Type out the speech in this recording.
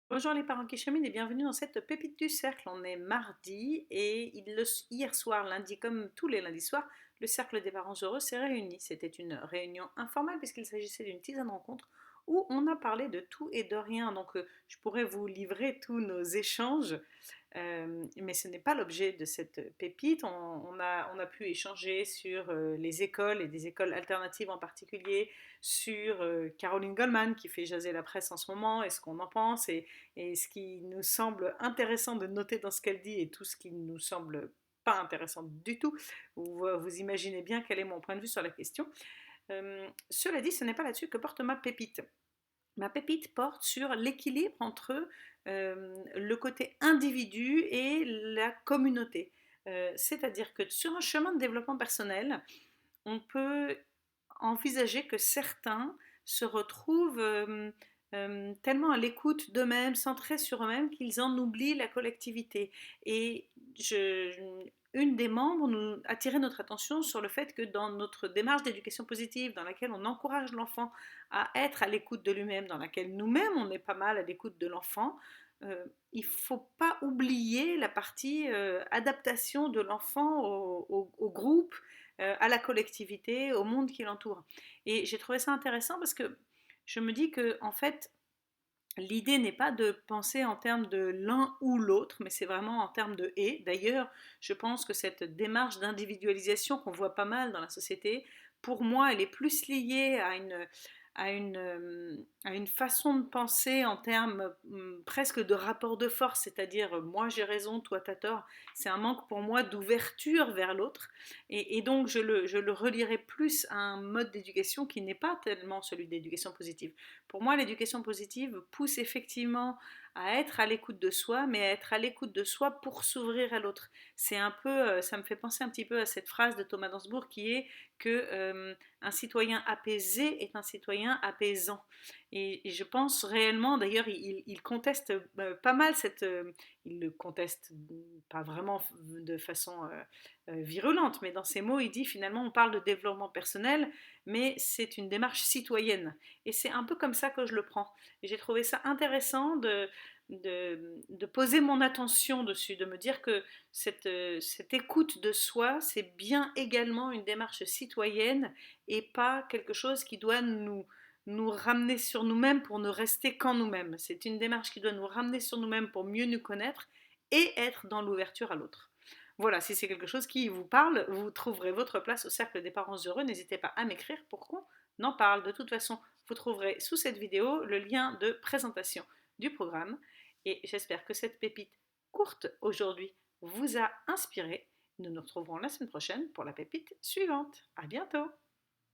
Bonjour les parents qui cheminent et bienvenue dans cette pépite du cercle. On est mardi et hier soir, lundi, comme tous les lundis soirs, le cercle des parents heureux s'est réuni. C'était une réunion informelle puisqu'il s'agissait d'une tisane rencontre où on a parlé de tout et de rien. Donc je pourrais vous livrer tous nos échanges, mais ce n'est pas l'objet de cette pépite. On a pu échanger sur les écoles et des écoles alternatives en particulier, sur Caroline Goldman qui fait jaser la presse en ce moment et ce qu'on en pense et ce qui nous semble intéressant de noter dans ce qu'elle dit et tout ce qui nous semble pas intéressant du tout. Vous imaginez bien quel est mon point de vue sur la question. Cela dit, ce n'est pas là-dessus que porte ma pépite. Ma pépite porte sur l'équilibre entre le côté individu et la communauté. C'est-à-dire que sur un chemin de développement personnel, on peut envisager que certains se retrouvent tellement à l'écoute d'eux-mêmes, centrés sur eux-mêmes, qu'ils en oublient la collectivité. Et une des membres nous attirait notre attention sur le fait que dans notre démarche d'éducation positive, dans laquelle on encourage l'enfant à être à l'écoute de lui-même, dans laquelle nous-mêmes on est pas mal à l'écoute de l'enfant, il ne faut pas oublier la partie adaptation de l'enfant au groupe, à la collectivité, au monde qui l'entoure. Et j'ai trouvé ça intéressant parce que je me dis que en fait, l'idée n'est pas de penser en termes de l'un ou l'autre, mais c'est vraiment en termes de et. D'ailleurs, je pense que cette démarche d'individualisation qu'on voit pas mal dans la société, pour moi, elle est plus liée à une façon de penser en termes presque de rapport de force, c'est-à-dire moi j'ai raison, toi t'as tort. C'est un manque pour moi d'ouverture vers l'autre. Et donc je le relierai plus à un mode d'éducation qui n'est pas tellement celui d'éducation positive. Pour moi, l'éducation positive pousse effectivement à être à l'écoute de soi, mais à être à l'écoute de soi pour s'ouvrir à l'autre. C'est un peu, ça me fait penser un petit peu à cette phrase de Thomas Dansbourg qui est que un citoyen apaisé est un citoyen apaisant. Et je pense réellement, d'ailleurs, il conteste pas mal il le conteste pas vraiment de façon virulente, mais dans ses mots, il dit finalement, on parle de développement personnel, mais c'est une démarche citoyenne. Et c'est un peu comme ça que je le prends. Et j'ai trouvé ça intéressant de poser mon attention dessus, de me dire que cette écoute de soi, c'est bien également une démarche citoyenne et pas quelque chose qui doit nous ramener sur nous-mêmes pour ne rester qu'en nous-mêmes. C'est une démarche qui doit nous ramener sur nous-mêmes pour mieux nous connaître et être dans l'ouverture à l'autre. Voilà, si c'est quelque chose qui vous parle, vous trouverez votre place au cercle des parents heureux. N'hésitez pas à m'écrire pour qu'on en parle. De toute façon, vous trouverez sous cette vidéo le lien de présentation du programme. Et j'espère que cette pépite courte aujourd'hui vous a inspiré. Nous nous retrouverons la semaine prochaine pour la pépite suivante. À bientôt!